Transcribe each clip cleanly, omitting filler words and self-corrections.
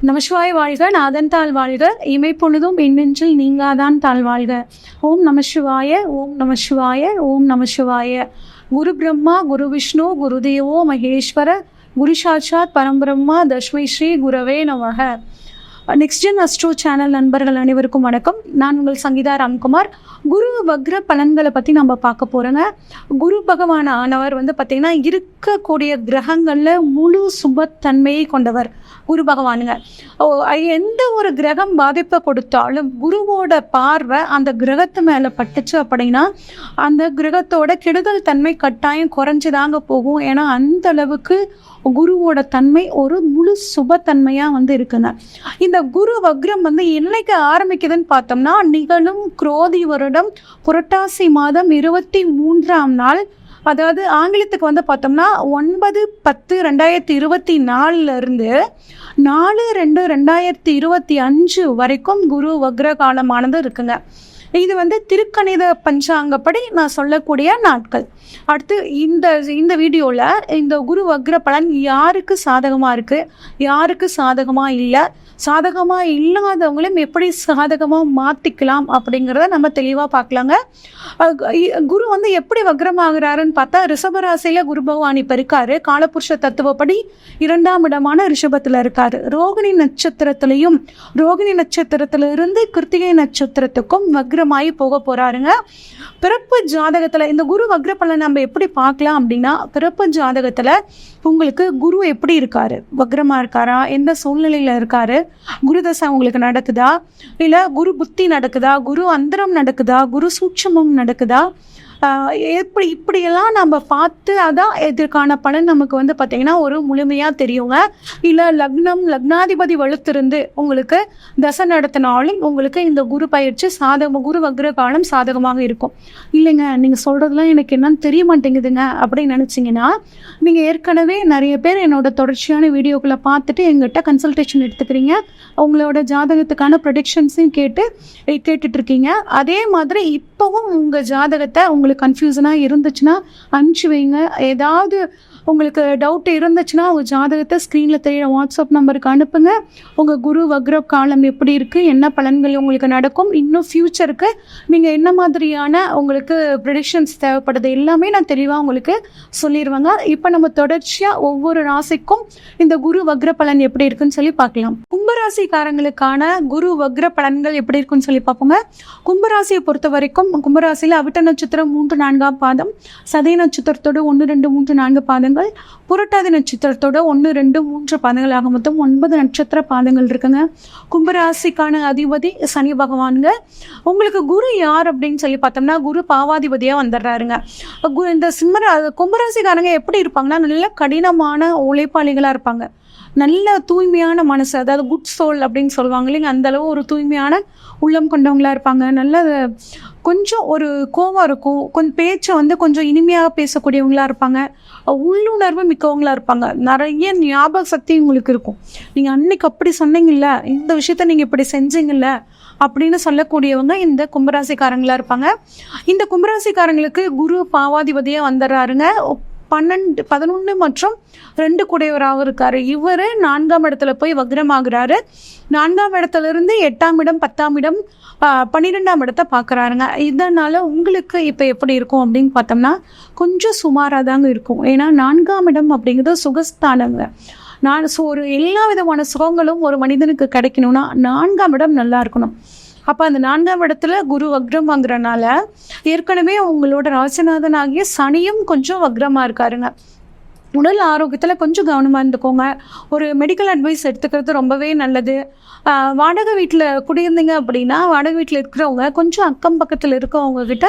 நமசிவாய வாழ்க, நாதன் தாழ் வாழ்க, இமைப்பொழுதும் எண்ணெஞ்சில் நீங்காதான் தாழ் வாழ்க. ஓம் நமசிவாய, ஓம் நமசிவாய, ஓம் நமசிவாய. குரு பிரம்மா, குரு விஷ்ணு, குரு தேவோ மகேஸ்வர, குரு சாட்சாத் பரம்பிரம்மா, தஸ்மை ஸ்ரீ குரவே நமக. நெக்ஸ்ட் ஜென் அஸ்ட்ரோ சேனல் நண்பர்கள் அனைவருக்கும் வணக்கம். நான் உங்கள் சங்கீதா ராம்குமார். குரு வக்ர பலன்களை பற்றி நம்ம பார்க்க போகிறோங்க. குரு பகவான் ஆனவர் பார்த்திங்கன்னா இருக்கக்கூடிய கிரகங்களில் முழு சுபத்தன்மையை கொண்டவர் குரு பகவானுங்க. எந்த ஒரு கிரகம் பாதிப்பை கொடுத்தாலும் குருவோட பார்வை அந்த கிரகத்து மேலே பட்டுச்சு அப்படின்னா அந்த கிரகத்தோட கெடுதல் தன்மை கட்டாயம் குறைஞ்சுதாங்க போகும். ஏன்னா அந்த அளவுக்கு குருவோட தன்மை ஒரு முழு சுபத்தன்மையாக இருக்குங்க. இந்த குரு வக்ரம் என்னைக்கு ஆரம்பிக்குதுன்னு பார்த்தோம்னா நிகழும் குரோதி வருடம் புரட்டாசி மாதம் 23ஆம் நாள், அதாவது ஆங்கிலத்துக்கு பார்த்தோம்னா 9/10/2024 4/2/2025 வரைக்கும் குரு வக்ர காலமானது இருக்குங்க. இது திருக்கணித பஞ்சாங்கப்படி நான் சொல்லக்கூடிய நாட்கள். அடுத்து இந்த வீடியோவில் இந்த குரு வக்ர பலன் யாருக்கு சாதகமாக இருக்குது, யாருக்கு சாதகமாக இல்லை, சாதகமாக இல்லாதவங்களையும் எப்படி சாதகமாக மாற்றிக்கலாம் அப்படிங்கிறத நம்ம தெளிவாக பார்க்கலாங்க. குரு எப்படி வக்ரமாகிறாருன்னு பார்த்தா ரிஷபராசியில் குரு பகவான் இப்போ இருக்காரு. காலபுருஷ தத்துவப்படி 2ஆம் இடமான ரிஷபத்தில் இருக்காரு. ரோகிணி நட்சத்திரத்திலிருந்து கிருத்திகை நட்சத்திரத்துக்கும் வக்ரமாகி போக போகிறாருங்க. பிறப்பு ஜாதகத்தில் இந்த குரு வக்ர பலன் நம்ம எப்படி பார்க்கலாம் அப்படின்னா, பிறப்பு ஜாதகத்தில் உங்களுக்கு குரு எப்படி இருக்காரு, வக்ரமாக இருக்காரா, எந்த சூழ்நிலையில் இருக்காரு, குரு தசை உங்களுக்கு நடக்குதா, இல்லை குரு புத்தி நடக்குதா, குரு அந்தரம் நடக்குதா, குரு சூட்சமம் நடக்குதா, இப்படியெல்லாம் நம்ம பார்த்து அதான் இதற்கான பலன் நமக்கு பார்த்திங்கன்னா ஒரு முழுமையாக தெரியுங்க. இல்லை லக்னாதிபதி வலுத்திருந்து உங்களுக்கு தசை நடத்தினாலும் உங்களுக்கு இந்த குரு பயிற்சி குரு வக்ர காலம் சாதகமாக இருக்கும். இல்லைங்க நீங்கள் சொல்கிறதுலாம் எனக்கு என்னன்னு தெரிய மாட்டேங்குதுங்க அப்படின்னு நினச்சிங்கன்னா நீங்கள் ஏற்கனவே நிறைய பேர் என்னோட தொடர்ச்சியான வீடியோக்களை பார்த்துட்டு எங்கிட்ட கன்சல்டேஷன் எடுத்துக்கிறீங்க. உங்களோட ஜாதகத்துக்கான ப்ரொடிக்ஷன்ஸையும் கேட்டுட்ருக்கீங்க. அதே மாதிரி இப்போவும் உங்கள் ஜாதகத்தை உங்களுக்கு கன்ஃபியூஷனாக இருந்துச்சுன்னா அனுப்பிச்சி வைங்க. ஏதாவது உங்களுக்கு டவுட் இருந்துச்சுன்னா உங்கள் ஜாதகத்தை ஸ்க்ரீனில் தெரிய வாட்ஸ்அப் நம்பருக்கு அனுப்புங்க. உங்கள் குரு வக்ர காலம் எப்படி இருக்குது, என்ன பலன்கள் உங்களுக்கு நடக்கும், இன்னும் ஃப்யூச்சருக்கு நீங்கள் என்ன மாதிரியான உங்களுக்கு ப்ரெடிக்ஷன்ஸ் தேவைப்படுது எல்லாமே நான் தெளிவாக உங்களுக்கு சொல்லிடுவேங்க. இப்போ நம்ம தொடர்ச்சியாக ஒவ்வொரு ராசிக்கும் இந்த குரு வக்ர பலன் எப்படி இருக்குன்னு சொல்லி பார்க்கலாம். கும்பராசிக்காரங்களுக்கான குரு வக்ர பலன்கள் எப்படி இருக்குன்னு சொல்லி பார்ப்போங்க. கும்பராசியை பொறுத்த வரைக்கும் கும்பராசியில் அவிட்ட நட்சத்திரம் 3-4ஆம் பாதம், சதய நட்சத்திரத்தோடு 1-2-3-4 பாதங்கள், புரட்டாதி நட்சத்திரத்தோட 1-2-3 பாதங்கள், ஆக மொத்தம் 9 நட்சத்திர பாதங்கள் இருக்குங்க. கும்பராசிக்கான அதிபதி சனி பகவானுங்க. உங்களுக்கு குரு யார் அப்படின்னு சொல்லி பார்த்தோம்னா குரு பாவாதிபதியாக வந்துடுறாருங்க. இந்த கும்பராசிக்காரங்க எப்படி இருப்பாங்கன்னா நல்ல கடினமான உழைப்பாளிகளாக இருப்பாங்க. நல்ல தூய்மையான மனசு, அதாவது குட் சோல் அப்படின்னு சொல்லுவாங்க இல்லைங்க, அந்தளவு ஒரு தூய்மையான உள்ளம் கொண்டவங்களாக இருப்பாங்க. நல்ல கொஞ்சம் ஒரு கோவம் இருக்கும், கொஞ்சம் பேச்சை கொஞ்சம் இனிமையாக பேசக்கூடியவங்களாக இருப்பாங்க. உள்ளுணர்வு மிக்கவங்களாக இருப்பாங்க. நிறைய ஞாபக சக்தி உங்களுக்கு இருக்கும். நீங்கள் அன்னைக்கு அப்படி சொன்னீங்கல்ல, இந்த விஷயத்த நீங்கள் இப்படி செஞ்சீங்கல்ல அப்படின்னு சொல்லக்கூடியவங்க இந்த கும்பராசிக்காரங்களாக இருப்பாங்க. இந்த கும்பராசிக்காரங்களுக்கு குரு பாவாதிபதியாக வந்துடுறாருங்க. 11 மற்றும் 2 கூடையவராக இருக்காரு. இவர் 4ஆம் இடத்துல போய் வக்ரமாகிறாரு. 4ஆம் இடத்துலேருந்து 8ஆம் இடம், 10ஆம் இடம், 12ஆம் இடத்தை பார்க்குறாருங்க. இதனால் உங்களுக்கு இப்போ எப்படி இருக்கும் அப்படின்னு பார்த்தோம்னா கொஞ்சம் சுமாராக தாங்க இருக்கும். ஏன்னா 4ஆம் இடம் அப்படிங்கிறது சுகஸ்தானங்க. ஒரு எல்லா விதமான சுகங்களும் ஒரு மனிதனுக்கு கிடைக்கணும்னா 4ஆம் இடம் நல்லா இருக்கணும். அப்போ அந்த 4ஆம் இடத்துல குரு வக்ரம் வாங்குறதுனால ஏற்கனவே உங்களோட ராசிநாதன் ஆகிய சனியும் கொஞ்சம் வக்ரமாக இருக்காருங்க. உடல் ஆரோக்கியத்தில் கொஞ்சம் கவனமாக இருந்துக்கோங்க. ஒரு மெடிக்கல் அட்வைஸ் எடுத்துக்கிறது ரொம்பவே நல்லது. வாடகை வீட்டில் குடியிருந்தீங்க அப்படின்னா வாடகை வீட்டில் இருக்கிறவங்க கொஞ்சம் அக்கம் பக்கத்தில் இருக்கவங்க கிட்ட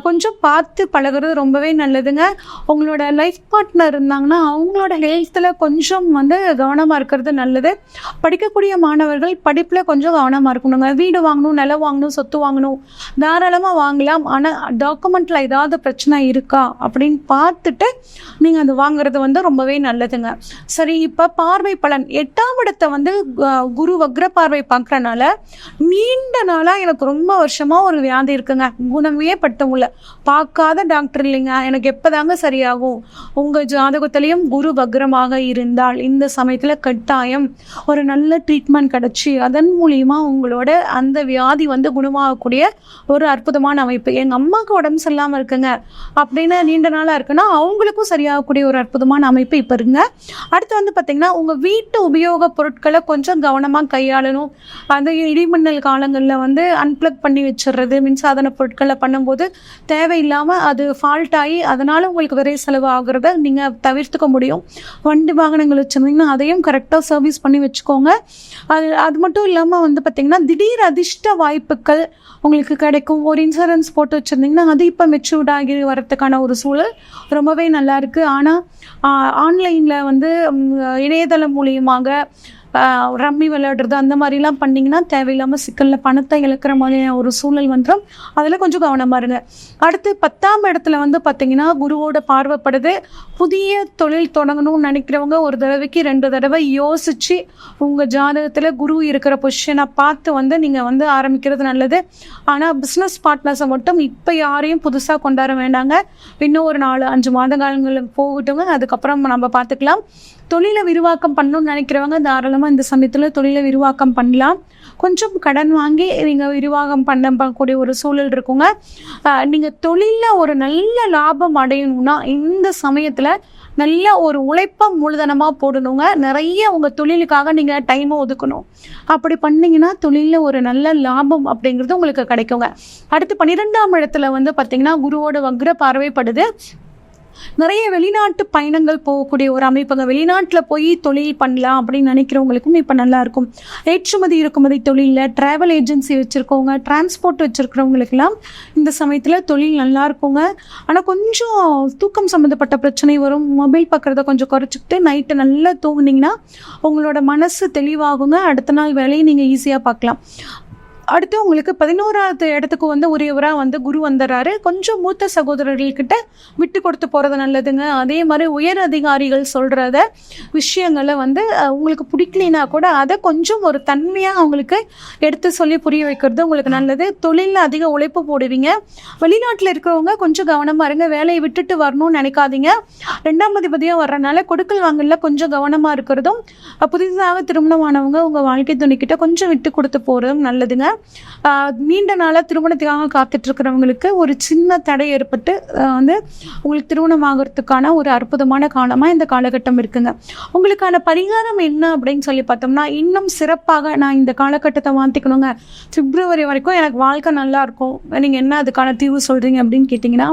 கொஞ்சம் பார்த்து பழகிறது ரொம்பவே நல்லதுங்க. உங்களோட லைஃப் பார்ட்னர் இருந்தாங்கன்னா அவங்களோட ஹெல்த்தில் கொஞ்சம் கவனமாக இருக்கிறது நல்லது. படிக்கக்கூடிய மாணவர்கள் படிப்பில் கொஞ்சம் கவனமாக இருக்கணுங்க. வீடு வாங்கணும், நிலம் வாங்கணும், சொத்து வாங்கணும், தாராளமாக வாங்கலாம். ஆனால் டாக்குமெண்ட்டில் ஏதாவது பிரச்சனை இருக்கா அப்படின்னு பார்த்துட்டு நீங்கள் அது வாங்க வாங்குறது வந்து ரொம்பவே நல்லதுங்க. சரி, இப்ப பார்வை பலன் 8ஆம் இடத்தை வந்து குரு வக்ர பார்வை பார்க்கறனால நீண்ட நாளா எனக்கு ரொம்ப வருஷமா ஒரு வியாதி இருக்குங்க, குணமே பட்டமுல்ல, பார்க்காத டாக்டர் இல்லைங்க, எனக்கு எப்பதாங்க சரியாகும். உங்க ஜாதகத்திலையும் குரு வக்ரமாக இருந்தால் இந்த சமயத்துல கட்டாயம் ஒரு நல்ல ட்ரீட்மெண்ட் கிடைச்சி அதன் மூலியமா உங்களோட அந்த வியாதி வந்து குணமாகக்கூடிய ஒரு அற்புதமான அமைப்பு. எங்க அம்மாவுக்கு உடம்பு சரியில்லாம இருக்குங்க அப்படின்னு நீண்ட நாளா இருக்குன்னா அவங்களுக்கும் சரியாகக்கூடிய ஒரு அற்புதமான அமைப்பு இப்ப இருக்குங்க. அடுத்து வந்து பாத்தீங்கன்னா உங்க வீட்டு உபயோக பொருட்களை கொஞ்சம் கவனமா கையாளணும். அந்த இடிமின்னல் காலங்களில் வந்து அன்பிளக் பண்ணி வச்சிடுறது, மின்சாதன பொருட்களை பண்ணும்போது தேவையில்லாம அது ஃபால்ட் ஆகி அதனால உங்களுக்கு விரை செலவு ஆகுறத நீங்க தவிர்த்துக்க முடியும். வண்டி வாகனங்கள் வச்சிருந்தீங்கன்னா அதையும் கரெக்டாக சர்வீஸ் பண்ணி வச்சுக்கோங்க. அது மட்டும் இல்லாமல் வந்து பார்த்தீங்கன்னா திடீர் அதிர்ஷ்ட வாய்ப்புகள் உங்களுக்கு கிடைக்கும். ஒரு இன்சூரன்ஸ் போட்டு வச்சுருந்தீங்கன்னா அது இப்போ மெச்சூர்ட் ஆகி வரத்துக்கான ஒரு சூழல் ரொம்பவே நல்லா இருக்குது. ஆனால் ஆன்லைனில் வந்து இணையதளம் மூலியமாக ரம்மி விளையாடுறது அந்த மாதிரிலாம் பண்ணிங்கன்னா தேவையில்லாமல் சிக்கலில் பணத்தை இழக்கிற மாதிரியான ஒரு சூழல் வந்துடும். அதில் கொஞ்சம் கவனமாக இருங்க. அடுத்து 10ஆம் இடத்துல வந்து பார்த்தீங்கன்னா குருவோட பார்வைப்படுது. புதிய தொழில் தொடங்கணும்னு நினைக்கிறவங்க ஒரு தடவைக்கு 2 தடவை யோசித்து உங்கள் ஜாதகத்தில் குரு இருக்கிற பொசிஷனை பார்த்து வந்து நீங்கள் வந்து ஆரம்பிக்கிறது நல்லது. ஆனால் பிஸ்னஸ் பார்ட்னர்ஸை மட்டும் இப்போ யாரையும் புதுசாக கொண்டாட வேண்டாங்க. இன்னும் ஒரு 4-5 மாத காலங்களுக்கு போகட்டுங்க, அதுக்கப்புறம் நம்ம பார்த்துக்கலாம். தொழிலை விரிவாக்கம் பண்ணணும்னு நினைக்கிறவங்க தாராளமாக இந்த சமயத்தில் தொழிலை விரிவாக்கம் பண்ணலாம். கொஞ்சம் கடன் வாங்கி நீங்கள் விரிவாக்கம் பண்ணக்கூடிய ஒரு சூழல் இருக்குங்க. நீங்கள் தொழிலில் ஒரு நல்ல லாபம் அடையணும்னா இந்த சமயத்தில் நல்ல ஒரு உழைப்பை மூலதனமாக போடணுங்க. நிறைய உங்கள் தொழிலுக்காக நீங்கள் டைமை ஒதுக்கணும். அப்படி பண்ணிங்கன்னா தொழிலில் ஒரு நல்ல லாபம் அப்படிங்கிறது உங்களுக்கு கிடைக்குங்க. அடுத்து 12ஆம் இடத்துல வந்து பார்த்தீங்கன்னா குருவோட வக்ர பார்வைப்படுது. நிறைய வெளிநாட்டு பயணங்கள் போகக்கூடிய ஒரு அமைப்புங்க. வெளிநாட்டில் போய் தொழில் பண்ணலாம் அப்படின்னு நினைக்கிறவங்களுக்கும் இப்போ நல்லா இருக்கும். ஏற்றுமதி இறக்குமதி தொழிலில் ட்ராவல் ஏஜென்சி வச்சுருக்கவங்க, டிரான்ஸ்போர்ட் வச்சுருக்கிறவங்களுக்கெல்லாம் இந்த சமயத்தில் தொழில் நல்லா இருக்குங்க. ஆனால் கொஞ்சம் தூக்கம் சம்மந்தப்பட்ட பிரச்சனை வரும். மொபைல் பார்க்குறத கொஞ்சம் குறைச்சிக்கிட்டு நைட்டு நல்லா தூங்குனீங்கன்னா உங்களோட மனசு தெளிவாகுங்க. அடுத்த நாள் வேலையை நீங்கள் ஈஸியாக பார்க்கலாம். அடுத்து உங்களுக்கு 11ஆவது இடத்துக்கு வந்து உரியவராக வந்து குரு வந்துடுறாரு. கொஞ்சம் மூத்த சகோதரர்கள்கிட்ட விட்டு கொடுத்து போகிறது நல்லதுங்க. அதே மாதிரி உயர் அதிகாரிகள் சொல்கிறத விஷயங்களை வந்து உங்களுக்கு பிடிக்கலினா கூட அதை கொஞ்சம் ஒரு தன்மையாக அவங்களுக்கு எடுத்து சொல்லி புரிய வைக்கிறது உங்களுக்கு நல்லது. தொழிலில் அதிக உழைப்பு போடுவீங்க. வெளிநாட்டில் இருக்கிறவங்க கொஞ்சம் கவனமாக இருங்க. வேலையை விட்டுட்டு வரணும்னு நினைக்காதீங்க. 2ஆம் அதிபதியாக வர்றதுனால கொடுக்கல் வாங்கல கொஞ்சம் கவனமாக இருக்கிறதும், புதிதாக திருமணமானவங்க உங்கள் வாழ்க்கை துணைக்கிட்ட கொஞ்சம் விட்டு கொடுத்து போகிறதும் நல்லதுங்க. நீண்ட நாளாக திருமணத்துக்காக காத்துட்டு இருக்கிறவங்களுக்கு ஒரு சின்ன தடை ஏற்பட்டு வந்து உங்களுக்கு திருமணம் ஆகிறதுக்கான ஒரு அற்புதமான காலமாக இந்த காலகட்டம் இருக்குங்க. உங்களுக்கான பரிகாரம் என்ன அப்படின்னு சொல்லி பார்த்தோம்னா, இன்னும் சிறப்பாக நான் இந்த காலகட்டத்தை மாற்றிக்கணுங்க, பிப்ரவரி வரைக்கும் எனக்கு வாழ்க்கை நல்லா இருக்கும், நீங்கள் என்ன அதுக்கான தீர்வு சொல்கிறீங்க அப்படின்னு கேட்டிங்கன்னா,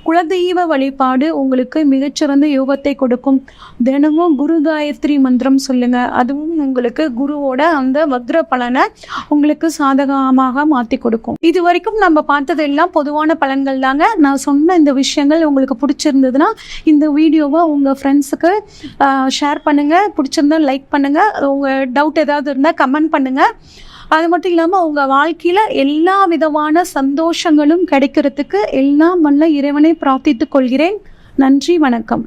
குலதெய்வ வழிபாடு உங்களுக்கு மிகச்சிறந்த யோகத்தை கொடுக்கும். தினமும் குரு காயத்ரி மந்திரம் சொல்லுங்க. அதுவும் உங்களுக்கு குருவோட அந்த வக்ர பலனை உங்களுக்கு சாதகமாக மாற்றி கொடுக்கும். இது வரைக்கும் நம்ம பார்த்தது எல்லாம் பொதுவான பலன்கள் தாங்க. நான் சொன்ன இந்த விஷயங்கள் உங்களுக்கு பிடிச்சிருந்ததுன்னா இந்த வீடியோவை உங்கள் ஃப்ரெண்ட்ஸுக்கு ஷேர் பண்ணுங்கள். பிடிச்சிருந்தா லைக் பண்ணுங்கள். உங்கள் டவுட் ஏதாவது இருந்தால் கமெண்ட் பண்ணுங்கள். அது மட்டும் இல்லாமல் உங்கள் வாழ்க்கையில் எல்லா விதமான சந்தோஷங்களும் கிடைக்கிறதுக்கு எல்லாம் வல்ல இறைவனை பிரார்த்தித்துக் கொள்கிறேன். நன்றி, வணக்கம்.